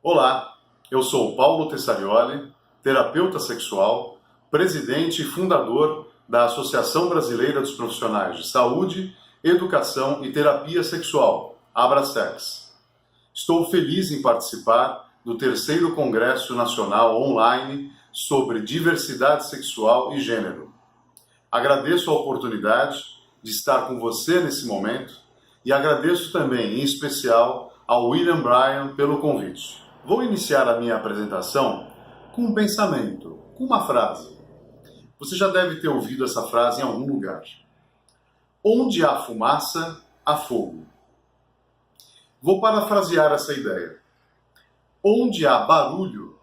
Olá, eu sou Paulo Tessarioli, terapeuta sexual, presidente e fundador da Associação Brasileira dos Profissionais de Saúde, Educação e Terapia Sexual, Abrasex. Estou feliz em participar do terceiro Congresso Nacional Online sobre Diversidade Sexual e Gênero. Agradeço a oportunidade de estar com você nesse momento e agradeço também, em especial, ao William Bryan pelo convite. Vou iniciar a minha apresentação com um pensamento, com uma frase. Você já deve ter ouvido essa frase em algum lugar. Onde há fumaça, há fogo. Vou parafrasear essa ideia. Onde há barulho,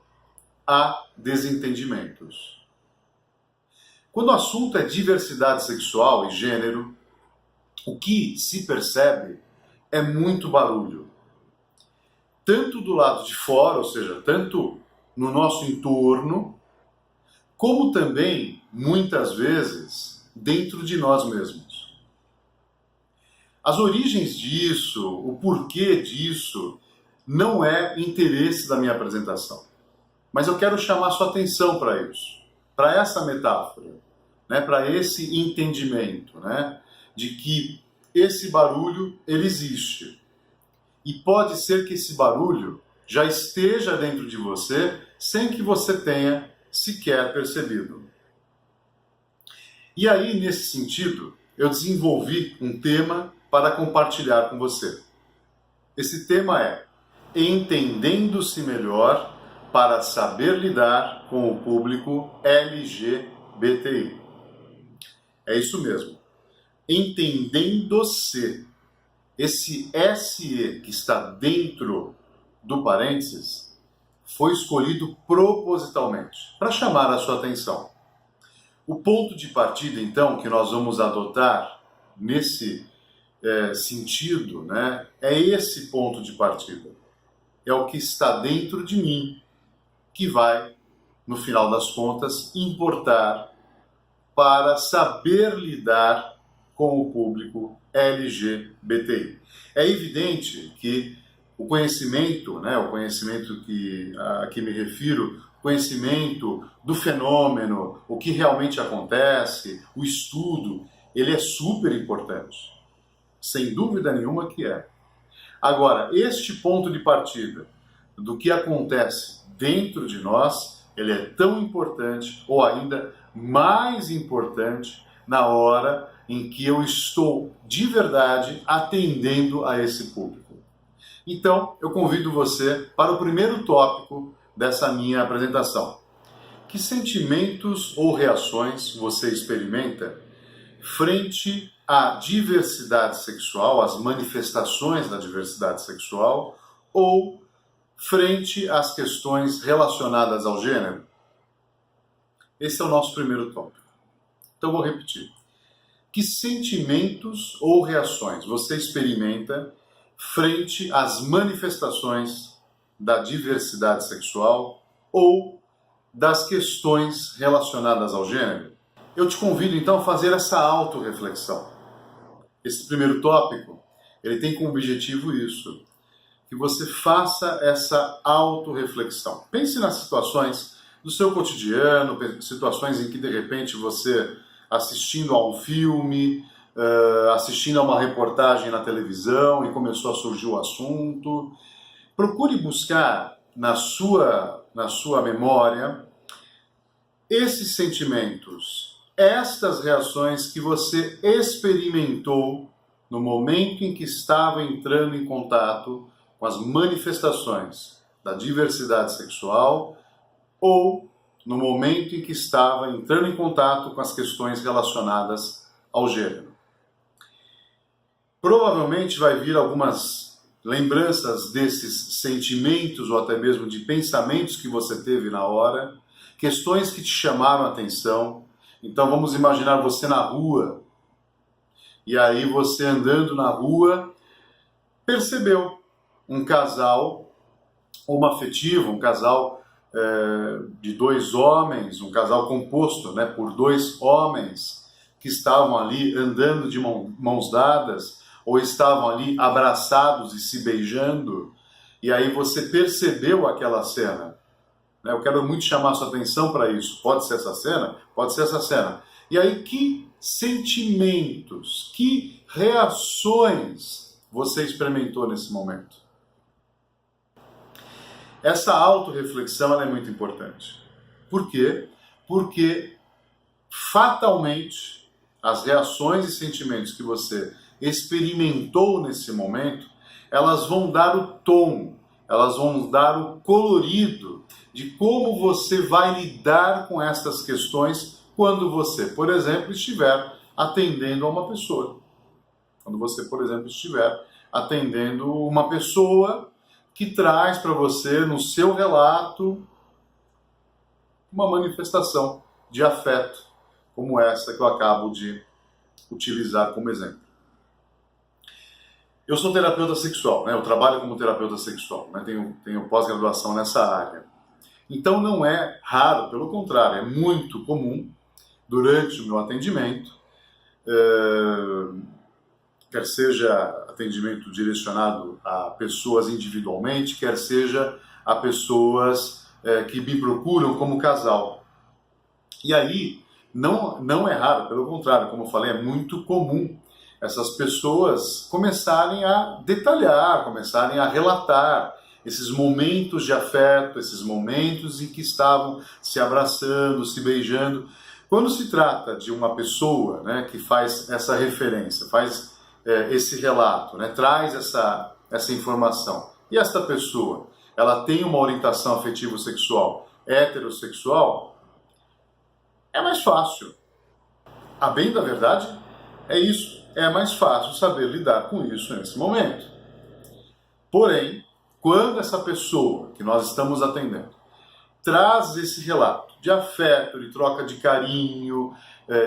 há desentendimentos. Quando o assunto é diversidade sexual e gênero, o que se percebe é muito barulho. Tanto do lado de fora, ou seja, tanto no nosso entorno, como também, muitas vezes, dentro de nós mesmos. As origens disso, o porquê disso, não é interesse da minha apresentação. Mas eu quero chamar sua atenção para isso, para essa metáfora, né, para esse entendimento, né, de que esse barulho, ele existe. E pode ser que esse barulho já esteja dentro de você sem que você tenha sequer percebido. E aí, nesse sentido, eu desenvolvi um tema para compartilhar com você. Esse tema é Entendendo-se Melhor para Saber Lidar com o Público LGBTI. É isso mesmo. Entendendo-se. Esse SE que está dentro do parênteses foi escolhido propositalmente para chamar a sua atenção. O ponto de partida, então, que nós vamos adotar nesse sentido, né, é esse ponto de partida. É o que está dentro de mim que vai, no final das contas, importar para saber lidar com o público LGBTI. É evidente que o conhecimento, né, o conhecimento a que me refiro, o conhecimento do fenômeno, o que realmente acontece, o estudo, ele é super importante. Sem dúvida nenhuma que é. Agora, este ponto de partida do que acontece dentro de nós, ele é tão importante ou ainda mais importante na hora em que eu estou de verdade atendendo a esse público. Então, eu convido você para o primeiro tópico dessa minha apresentação. Que sentimentos ou reações você experimenta frente à diversidade sexual, às manifestações da diversidade sexual, ou frente às questões relacionadas ao gênero? Esse é o nosso primeiro tópico. Então, vou repetir. Que sentimentos ou reações você experimenta frente às manifestações da diversidade sexual ou das questões relacionadas ao gênero? Eu te convido então a fazer essa autorreflexão. Esse primeiro tópico, ele tem como objetivo isso, que você faça essa autorreflexão. Pense nas situações do seu cotidiano, situações em que de repente você assistindo a um filme, assistindo a uma reportagem na televisão e começou a surgir o assunto. Procure buscar na sua memória esses sentimentos, estas reações que você experimentou no momento em que estava entrando em contato com as manifestações da diversidade sexual ou no momento em que estava entrando em contato com as questões relacionadas ao gênero. Provavelmente vai vir algumas lembranças desses sentimentos ou até mesmo de pensamentos que você teve na hora, questões que te chamaram a atenção. Então vamos imaginar você na rua, e aí você andando na rua percebeu um casal homoafetivo, um casal de dois homens, um casal composto, né, por dois homens que estavam ali andando de mãos dadas, ou estavam ali abraçados e se beijando, e aí você percebeu aquela cena. Eu quero muito chamar a sua atenção para isso. Pode ser essa cena? Pode ser essa cena. E aí, que sentimentos, que reações você experimentou nesse momento? Essa autorreflexão ela é muito importante. Por quê? Porque fatalmente as reações e sentimentos que você experimentou nesse momento, elas vão dar o tom, elas vão dar o colorido de como você vai lidar com essas questões quando você, por exemplo, estiver atendendo a uma pessoa. Quando você, por exemplo, estiver atendendo uma pessoa que traz para você, no seu relato, uma manifestação de afeto, como essa que eu acabo de utilizar como exemplo. Eu sou terapeuta sexual, eu trabalho como terapeuta sexual, tenho pós-graduação nessa área. Então não é raro, pelo contrário, é muito comum, durante o meu atendimento, quer seja atendimento direcionado a pessoas individualmente, quer seja a pessoas que me procuram como casal. E aí, não é raro, pelo contrário, como eu falei, é muito comum essas pessoas começarem a detalhar, começarem a relatar esses momentos de afeto, esses momentos em que estavam se abraçando, se beijando. Quando se trata de uma pessoa que faz essa referência, faz esse relato, traz essa informação, e esta pessoa, ela tem uma orientação afetivo-sexual heterossexual, é mais fácil. A bem da verdade é isso. É mais fácil saber lidar com isso nesse momento. Porém, quando essa pessoa que nós estamos atendendo traz esse relato de afeto, de troca de carinho,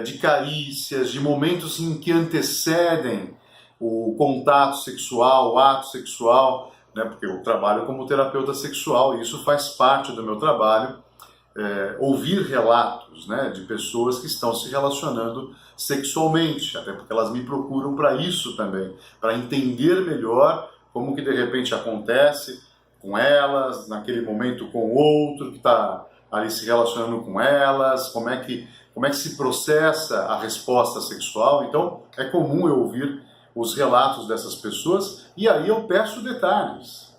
de carícias, de momentos em que antecedem o contato sexual, o ato sexual, porque eu trabalho como terapeuta sexual e isso faz parte do meu trabalho, ouvir relatos de pessoas que estão se relacionando sexualmente, até porque elas me procuram para isso também, para entender melhor como que de repente acontece com elas, naquele momento com o outro que está ali se relacionando com elas, como é que se processa a resposta sexual. Então é comum eu ouvir os relatos dessas pessoas e aí eu peço detalhes,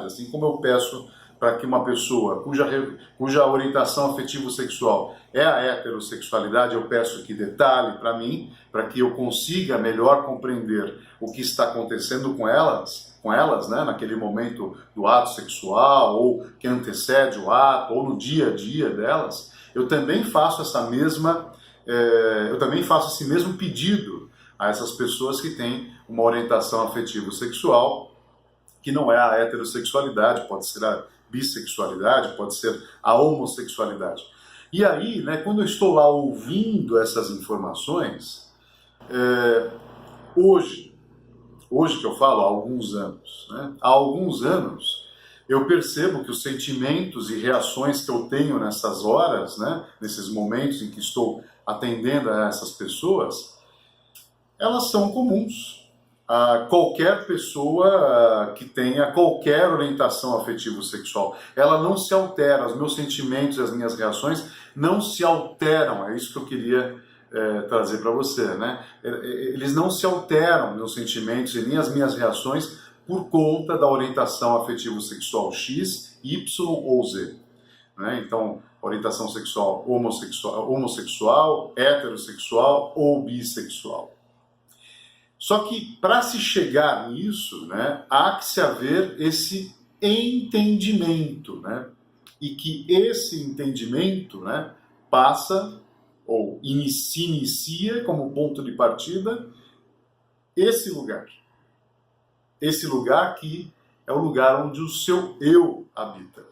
assim como eu peço para que uma pessoa cuja orientação afetivo-sexual é a heterossexualidade, eu peço que detalhe para mim, para que eu consiga melhor compreender o que está acontecendo com elas, naquele momento do ato sexual, ou que antecede o ato, ou no dia a dia delas. Eu também faço esse mesmo pedido a essas pessoas que têm uma orientação afetivo-sexual, que não é a heterossexualidade, pode ser a bissexualidade, pode ser a homossexualidade. E aí, quando eu estou lá ouvindo essas informações, hoje que eu falo, há alguns anos, eu percebo que os sentimentos e reações que eu tenho nessas horas, nesses momentos em que estou atendendo a essas pessoas, elas são comuns a qualquer pessoa que tenha qualquer orientação afetivo-sexual. Ela não se altera, os meus sentimentos e as minhas reações não se alteram, é isso que eu queria trazer para você. Eles não se alteram, meus sentimentos e nem as minhas reações, por conta da orientação afetivo-sexual X, Y ou Z. Então, orientação sexual homossexual, heterossexual ou bissexual. Só que para se chegar nisso, há que se haver esse entendimento, e que esse entendimento passa ou se inicia como ponto de partida esse lugar. Esse lugar que é o lugar onde o seu eu habita.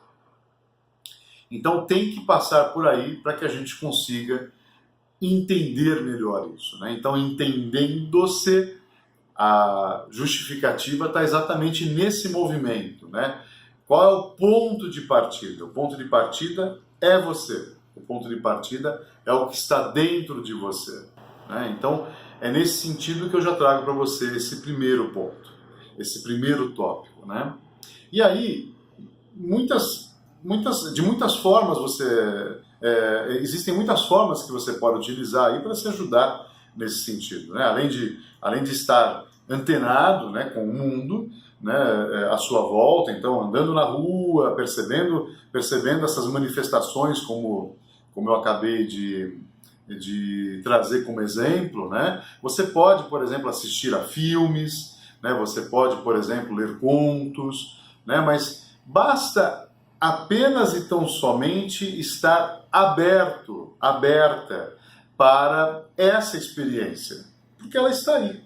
Então tem que passar por aí para que a gente consiga entender melhor isso. Então, entendendo-se, a justificativa está exatamente nesse movimento. Qual é o ponto de partida? O ponto de partida é você. O ponto de partida é o que está dentro de você. né? Então, é nesse sentido que eu já trago para você esse primeiro ponto, esse primeiro tópico, né? E aí, de muitas formas existem muitas formas que você pode utilizar aí para se ajudar nesse sentido, né? Além de estar antenado, né, com o mundo, né, à sua volta, então andando na rua, percebendo essas manifestações como eu acabei de trazer como exemplo, né? Você pode, por exemplo, assistir a filmes, né? Você pode, por exemplo, ler contos, né? Mas basta apenas e tão somente estar aberta para essa experiência, porque ela está aí,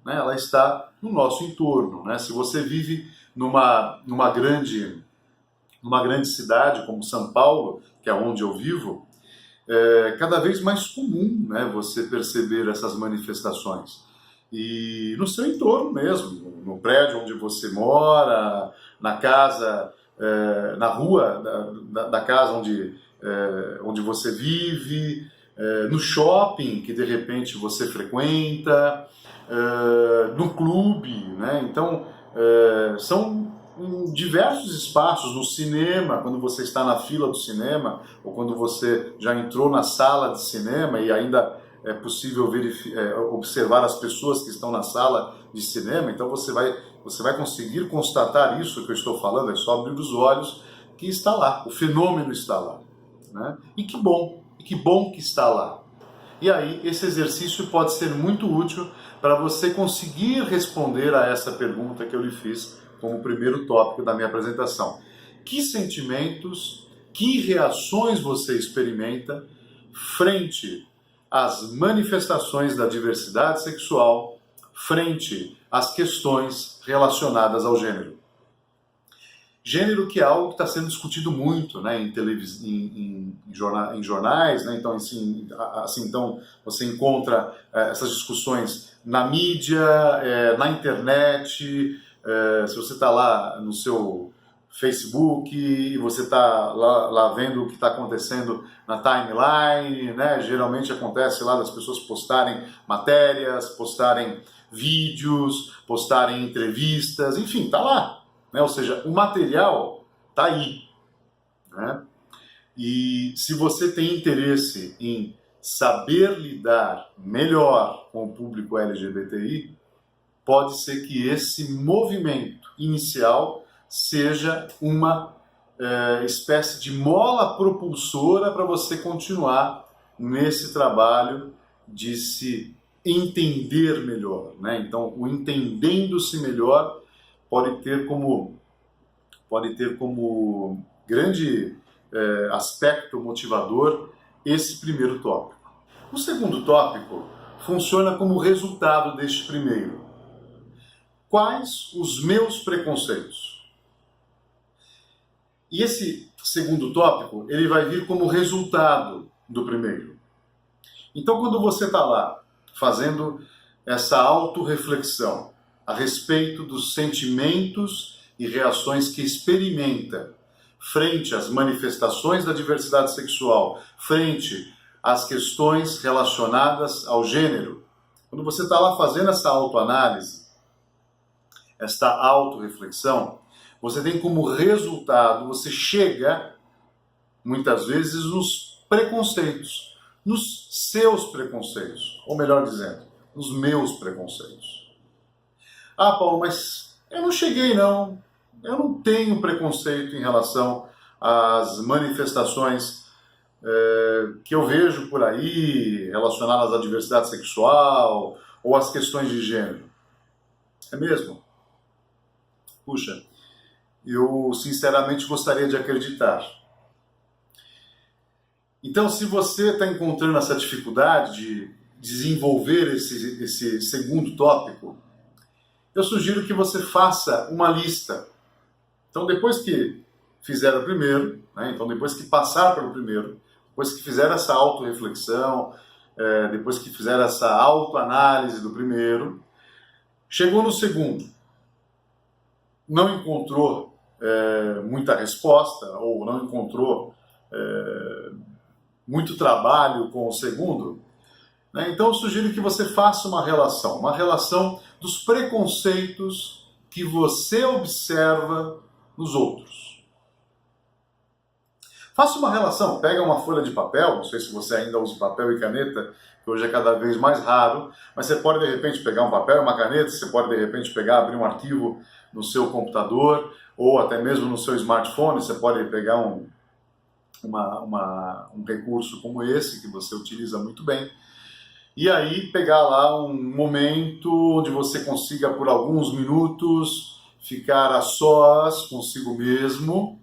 né? Ela está no nosso entorno, né? Se você vive numa grande cidade como São Paulo, que é onde eu vivo, é cada vez mais comum, né, você perceber essas manifestações. E no seu entorno mesmo, no prédio onde você mora, na casa, na rua da casa onde você vive, no shopping que de repente você frequenta, no clube, né? Então, são em diversos espaços, no cinema, quando você está na fila do cinema, ou quando você já entrou na sala de cinema e ainda é possível observar as pessoas que estão na sala de cinema, então você vai conseguir constatar isso que eu estou falando, é só abrir os olhos que está lá, o fenômeno está lá, né? E que bom que está lá. E aí, esse exercício pode ser muito útil para você conseguir responder a essa pergunta que eu lhe fiz como primeiro tópico da minha apresentação. Que sentimentos, que reações você experimenta frente às manifestações da diversidade sexual, frente às questões relacionadas ao gênero? Gênero que é algo que está sendo discutido muito, né, em jornais, né? Então, então você encontra essas discussões na mídia, na internet. Se você está lá no seu Facebook e você está lá vendo o que está acontecendo na timeline, né? Geralmente acontece lá das pessoas postarem matérias, postarem vídeos, postarem entrevistas, enfim, está lá. Né? Ou seja, o material está aí, né? E se você tem interesse em saber lidar melhor com o público LGBTI, pode ser que esse movimento inicial seja uma espécie de mola propulsora para você continuar nesse trabalho de se entender melhor, né? Então, o entendendo-se melhor pode ter como grande aspecto motivador esse primeiro tópico. O segundo tópico funciona como resultado deste primeiro. Quais os meus preconceitos? E esse segundo tópico, ele vai vir como resultado do primeiro. Então, quando você está lá fazendo essa autorreflexão a respeito dos sentimentos e reações que experimenta frente às manifestações da diversidade sexual, frente às questões relacionadas ao gênero, quando você está lá fazendo essa autoanálise, esta autorreflexão, você tem como resultado, você chega, muitas vezes, nos preconceitos, nos seus preconceitos, ou melhor dizendo, nos meus preconceitos. Ah, Paulo, mas eu não cheguei não, eu não tenho preconceito em relação às manifestações que eu vejo por aí, relacionadas à diversidade sexual, ou às questões de gênero. É mesmo? Puxa, eu sinceramente gostaria de acreditar. Então, se você está encontrando essa dificuldade de desenvolver esse segundo tópico, eu sugiro que você faça uma lista. Então, depois que fizer o primeiro, né, então depois que passar pelo primeiro, depois que fizer essa autorreflexão, depois que fizer essa autoanálise do primeiro, chegou no segundo, não encontrou muita resposta, ou não encontrou muito trabalho com o segundo, né? Então eu sugiro que você faça uma relação dos preconceitos que você observa nos outros. Faça uma relação, pega uma folha de papel, não sei se você ainda usa papel e caneta, que hoje é cada vez mais raro, mas você pode de repente pegar um papel e uma caneta, você pode de repente abrir um arquivo no seu computador, ou até mesmo no seu smartphone, você pode pegar um recurso como esse, que você utiliza muito bem, e aí pegar lá um momento onde você consiga por alguns minutos ficar a sós consigo mesmo,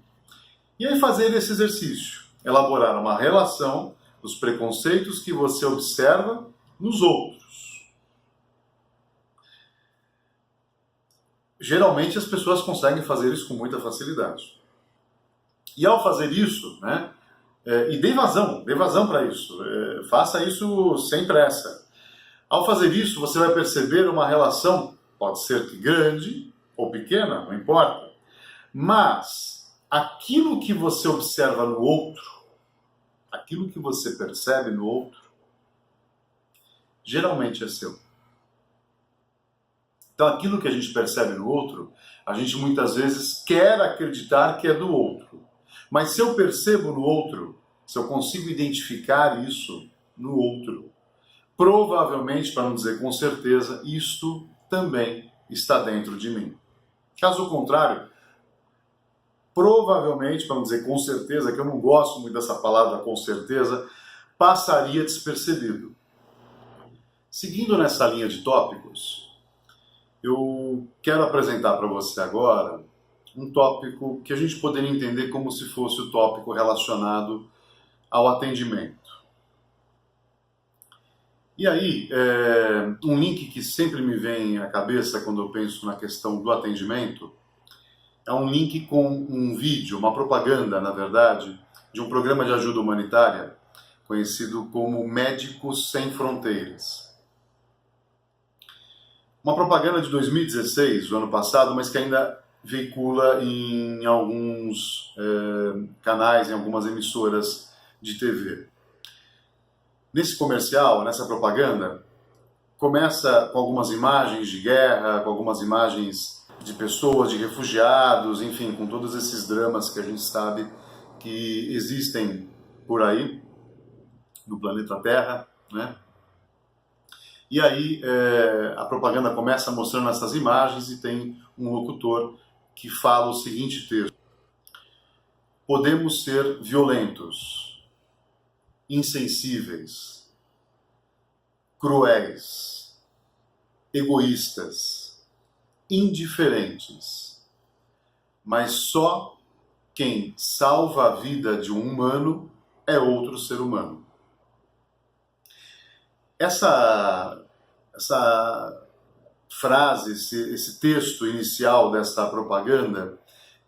e aí fazer esse exercício, elaborar uma relação dos preconceitos que você observa nos outros. Geralmente as pessoas conseguem fazer isso com muita facilidade. E ao fazer isso, né, e dê vazão para isso, faça isso sem pressa. Ao fazer isso, você vai perceber uma relação, pode ser que grande ou pequena, não importa, mas aquilo que você observa no outro, aquilo que você percebe no outro, geralmente é seu. Então aquilo que a gente percebe no outro, a gente muitas vezes quer acreditar que é do outro. Mas se eu percebo no outro, se eu consigo identificar isso no outro, provavelmente, para não dizer com certeza, isto também está dentro de mim. Caso contrário, provavelmente, para não dizer com certeza, que eu não gosto muito dessa palavra com certeza, passaria despercebido. Seguindo nessa linha de tópicos, eu quero apresentar para você agora um tópico que a gente poderia entender como se fosse o tópico relacionado ao atendimento. E aí, um link que sempre me vem à cabeça quando eu penso na questão do atendimento é um link com um vídeo, uma propaganda, na verdade, de um programa de ajuda humanitária conhecido como Médicos Sem Fronteiras. Uma propaganda de 2016, do ano passado, mas que ainda veicula em alguns canais, em algumas emissoras de TV. Nesse comercial, nessa propaganda, começa com algumas imagens de guerra, com algumas imagens de pessoas, de refugiados, enfim, com todos esses dramas que a gente sabe que existem por aí, no planeta Terra, né? E aí a propaganda começa mostrando essas imagens e tem um locutor que fala o seguinte texto: podemos ser violentos, insensíveis, cruéis, egoístas, indiferentes, mas só quem salva a vida de um humano é outro ser humano. Essa frase, esse texto inicial dessa propaganda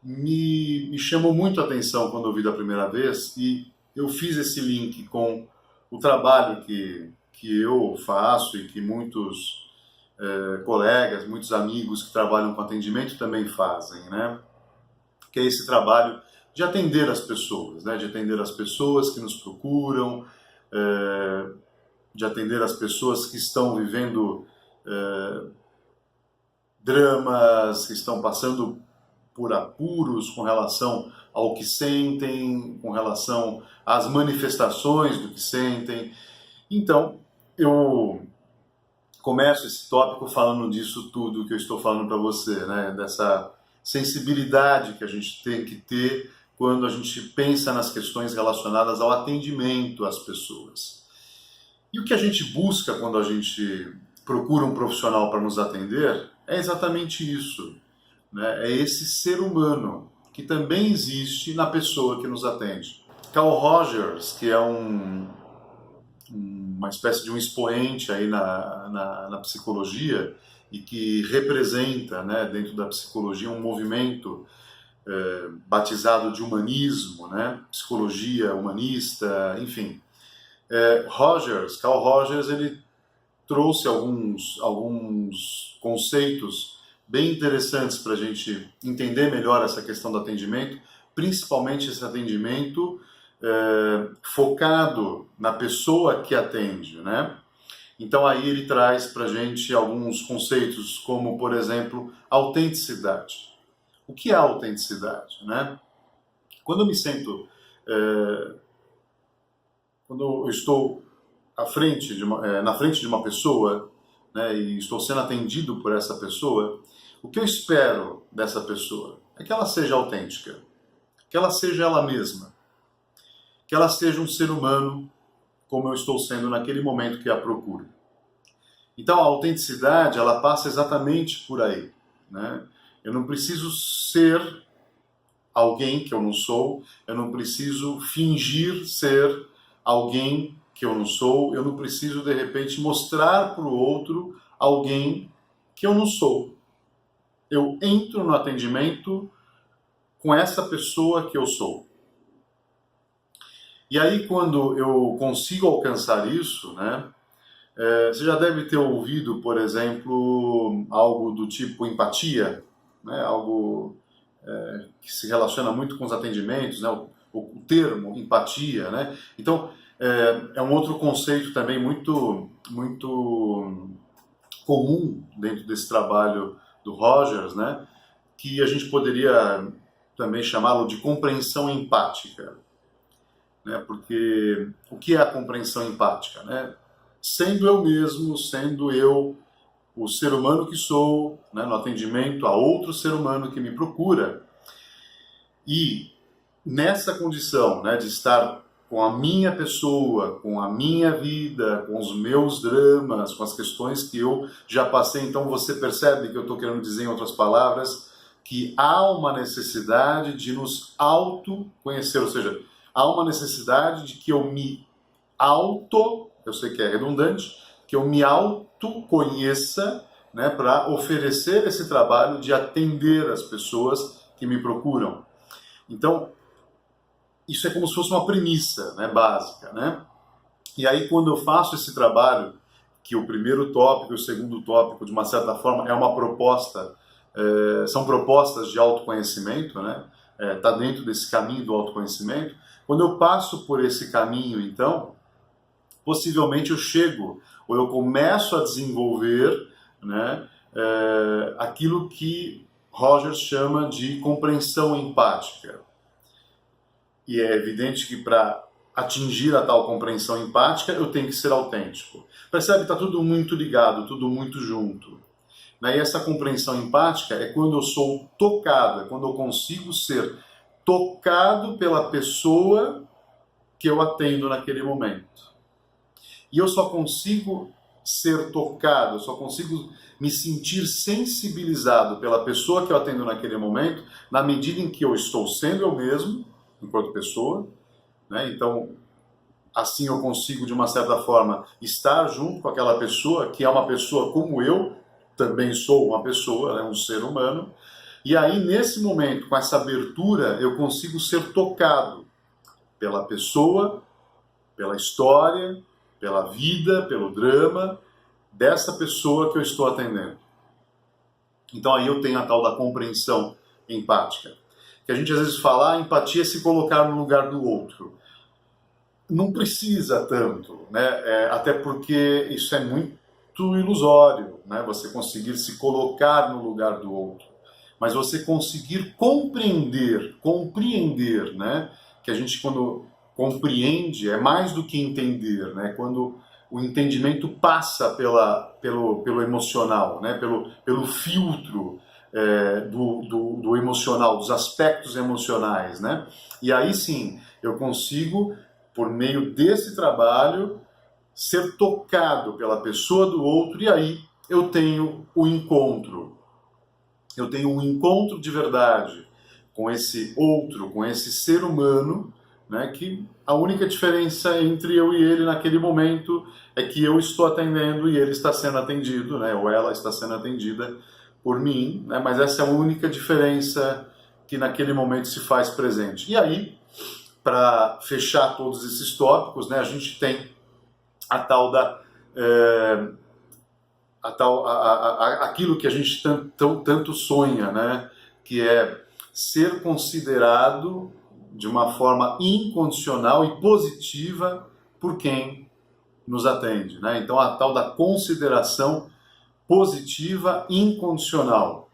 me chamou muito a atenção quando eu vi da primeira vez, e eu fiz esse link com o trabalho que eu faço e que muitos colegas, muitos amigos que trabalham com atendimento também fazem, né? Que é esse trabalho de atender as pessoas, né? De atender as pessoas que nos procuram, de atender as pessoas que estão vivendo dramas, que estão passando por apuros com relação ao que sentem, com relação às manifestações do que sentem. Então, eu começo esse tópico falando disso tudo que eu estou falando para você, né? Dessa sensibilidade que a gente tem que ter quando a gente pensa nas questões relacionadas ao atendimento às pessoas. E o que a gente busca quando a gente procura um profissional para nos atender é exatamente isso, né? É esse ser humano que também existe na pessoa que nos atende. Carl Rogers, que é uma espécie de um expoente aí na psicologia e que representa, né, dentro da psicologia um movimento batizado de humanismo, né? Psicologia humanista, enfim. Carl Rogers, ele trouxe alguns conceitos bem interessantes para a gente entender melhor essa questão do atendimento, principalmente esse atendimento focado na pessoa que atende, né? Então aí ele traz para a gente alguns conceitos, como, por exemplo, autenticidade. O que é autenticidade, né? Quando eu me sento, quando eu estou na frente de uma pessoa, né, e estou sendo atendido por essa pessoa, o que eu espero dessa pessoa é que ela seja autêntica, que ela seja ela mesma, que ela seja um ser humano como eu estou sendo naquele momento que a procuro. Então a autenticidade, ela passa exatamente por aí, né? Eu não preciso ser alguém que eu não sou, eu não preciso fingir ser alguém que eu não sou, eu não preciso de repente mostrar para o outro alguém que eu não sou. Eu entro no atendimento com essa pessoa que eu sou. E aí quando eu consigo alcançar isso, né? Você já deve ter ouvido, por exemplo, algo do tipo empatia, né? Algo que se relaciona muito com os atendimentos, né? O termo empatia, né? Então, é um outro conceito também muito comum dentro desse trabalho do Rogers, né? Que a gente poderia também chamá-lo de compreensão empática, né? Porque o que é a compreensão empática, né? Sendo eu mesmo, sendo eu o ser humano que sou, né, no atendimento a outro ser humano que me procura, e nessa condição, né, de estar com a minha pessoa, com a minha vida, com os meus dramas, com as questões que eu já passei, então você percebe que eu estou querendo dizer, em outras palavras, que há uma necessidade de nos autoconhecer, ou seja, há uma necessidade de que eu me eu sei que é redundante, que eu me autoconheça, né, para oferecer esse trabalho de atender as pessoas que me procuram. Então, isso é como se fosse uma premissa, né, básica, né? E aí, quando eu faço esse trabalho, que o primeiro tópico e o segundo tópico, de uma certa forma, é uma proposta, são propostas de autoconhecimento, né? Tá dentro desse caminho do autoconhecimento. Quando eu passo por esse caminho, então, possivelmente eu chego, ou eu começo a desenvolver, né, aquilo que Rogers chama de compreensão empática. E é evidente que para atingir a tal compreensão empática, eu tenho que ser autêntico. Percebe? Está tudo muito ligado, tudo muito junto. E essa compreensão empática é quando eu sou tocado, é quando eu consigo ser tocado pela pessoa que eu atendo naquele momento. E eu só consigo ser tocado, eu só consigo me sentir sensibilizado pela pessoa que eu atendo naquele momento, na medida em que eu estou sendo eu mesmo, enquanto pessoa, né? Então, assim eu consigo, de uma certa forma, estar junto com aquela pessoa, que é uma pessoa como eu, também sou uma pessoa, né? Um ser humano, e aí, nesse momento, com essa abertura, eu consigo ser tocado pela pessoa, pela história, pela vida, pelo drama dessa pessoa que eu estou atendendo. Então aí eu tenho a tal da compreensão empática. Que a gente às vezes fala, empatia é se colocar no lugar do outro. Não precisa tanto, né? Até porque isso é muito ilusório, né? Você conseguir se colocar no lugar do outro. Mas você conseguir compreender, né? Que a gente, quando compreende, é mais do que entender, né? Quando o entendimento passa pelo emocional, né? Pelo filtro do emocional, dos aspectos emocionais, né? E aí sim, eu consigo, por meio desse trabalho, ser tocado pela pessoa do outro, e aí eu tenho o encontro. Eu tenho um encontro de verdade com esse outro, com esse ser humano, né, que a única diferença entre eu e ele naquele momento é que eu estou atendendo e ele está sendo atendido, né, ou ela está sendo atendida por mim, né, mas essa é a única diferença que naquele momento se faz presente. E aí, para fechar todos esses tópicos, né, a gente tem a tal da... aquilo que a gente tanto sonha, né, que é ser considerado de uma forma incondicional e positiva por quem nos atende, né? Então a tal da consideração positiva incondicional,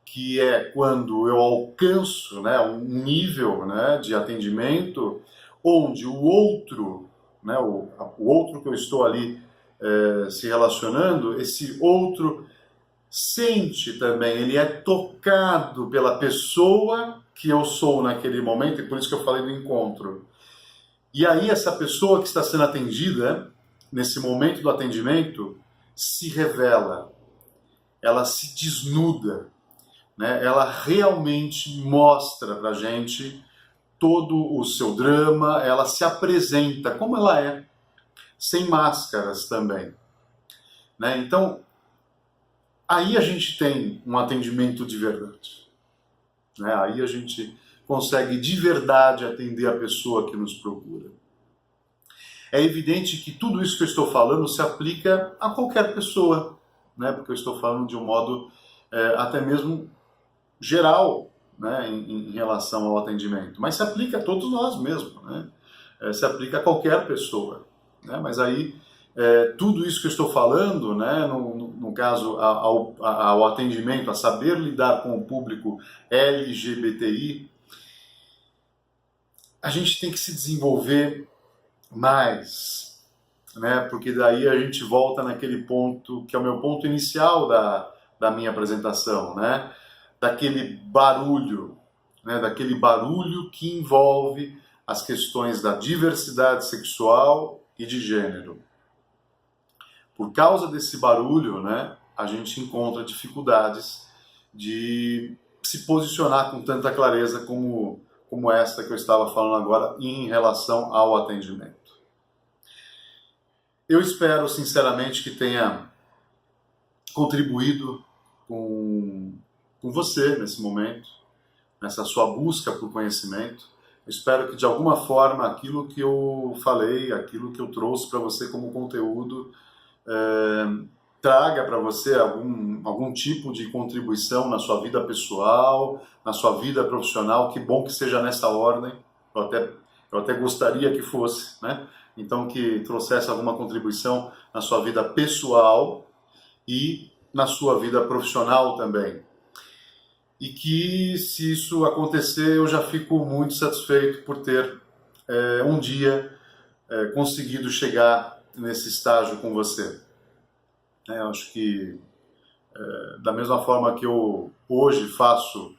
que é quando eu alcanço, né, um nível, né, de atendimento onde o outro, né, o outro que eu estou ali se relacionando, esse outro sente também, ele é tocado pela pessoa que eu sou naquele momento, e por isso que eu falei do encontro. E aí essa pessoa que está sendo atendida, nesse momento do atendimento, se revela, ela se desnuda, né? Ela realmente mostra pra gente todo o seu drama, ela se apresenta como ela é, sem máscaras também, né? Então, aí a gente tem um atendimento de verdade, né? Aí a gente consegue de verdade atender a pessoa que nos procura. É evidente que tudo isso que eu estou falando se aplica a qualquer pessoa, né? Porque eu estou falando de um modo até mesmo geral, né? Em relação ao atendimento. Mas se aplica a todos nós mesmos, né? Se aplica a qualquer pessoa, né? Mas aí tudo isso que eu estou falando, né? No caso ao atendimento, a saber lidar com o público LGBTI, a gente tem que se desenvolver mais, né? Porque daí a gente volta naquele ponto que é o meu ponto inicial da minha apresentação, né? Daquele barulho, né? Daquele barulho que envolve as questões da diversidade sexual e de gênero. Por causa desse barulho, né? A gente encontra dificuldades de se posicionar com tanta clareza como esta que eu estava falando agora em relação ao atendimento. Eu espero sinceramente que tenha contribuído com você nesse momento, nessa sua busca por conhecimento. Eu espero que de alguma forma aquilo que eu falei, aquilo que eu trouxe para você como conteúdo, traga para você algum tipo de contribuição na sua vida pessoal, na sua vida profissional. Que bom que seja nessa ordem, eu até gostaria que fosse, né? Então que trouxesse alguma contribuição na sua vida pessoal e na sua vida profissional também. E que se isso acontecer, eu já fico muito satisfeito por ter um dia conseguido chegar nesse estágio com você. Eu acho que da mesma forma que eu hoje faço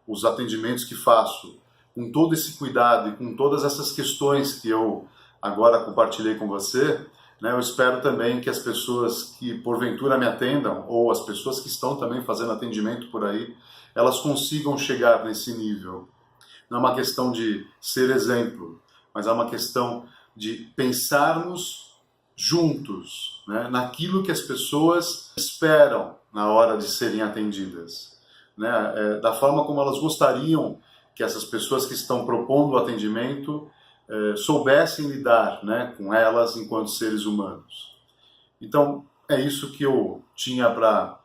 os atendimentos que faço, com todo esse cuidado e com todas essas questões que eu agora compartilhei com você, né, eu espero também que as pessoas que porventura me atendam, ou as pessoas que estão também fazendo atendimento por aí, elas consigam chegar nesse nível. Não é uma questão de ser exemplo, mas é uma questão de pensarmos juntos, né, naquilo que as pessoas esperam na hora de serem atendidas, né, da forma como elas gostariam que essas pessoas que estão propondo o atendimento soubessem lidar, né, com elas enquanto seres humanos. Então, é isso que eu tinha para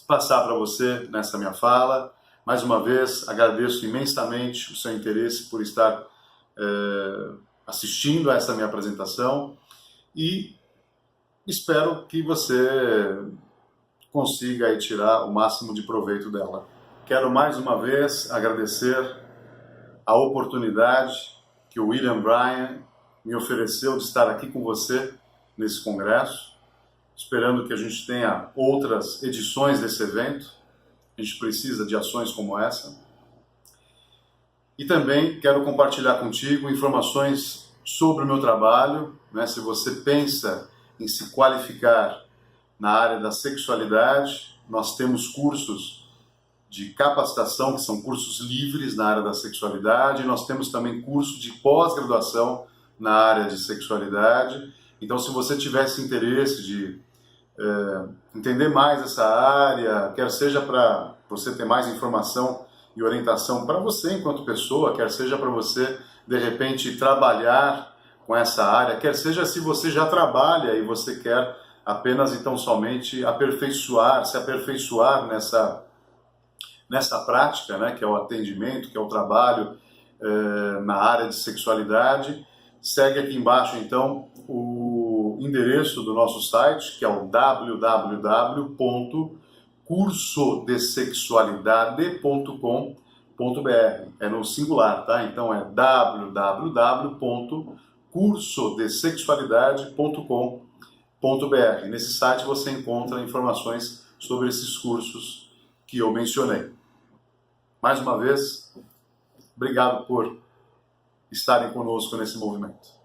passar para você nessa minha fala. Mais uma vez, agradeço imensamente o seu interesse por estar assistindo a essa minha apresentação e espero que você consiga aí tirar o máximo de proveito dela. Quero mais uma vez agradecer a oportunidade que o William Bryan me ofereceu de estar aqui com você nesse congresso, esperando que a gente tenha outras edições desse evento. A gente precisa de ações como essa. E também quero compartilhar contigo informações sobre o meu trabalho, né? Se você pensa em se qualificar na área da sexualidade, nós temos cursos de capacitação, que são cursos livres na área da sexualidade, nós temos também curso de pós-graduação na área de sexualidade. Então, se você tivesse interesse de entender mais essa área, quer seja para você ter mais informação e orientação para você enquanto pessoa, quer seja para você, de repente, trabalhar com essa área, quer seja se você já trabalha e você quer apenas, então, somente se aperfeiçoar nessa prática, né, que é o atendimento, que é o trabalho na área de sexualidade, segue aqui embaixo, então, o o endereço do nosso site, que é o www.cursodesexualidade.com.br. É no singular, tá? Então é www.cursodesexualidade.com.br. Nesse site você encontra informações sobre esses cursos que eu mencionei. Mais uma vez, obrigado por estarem conosco nesse movimento.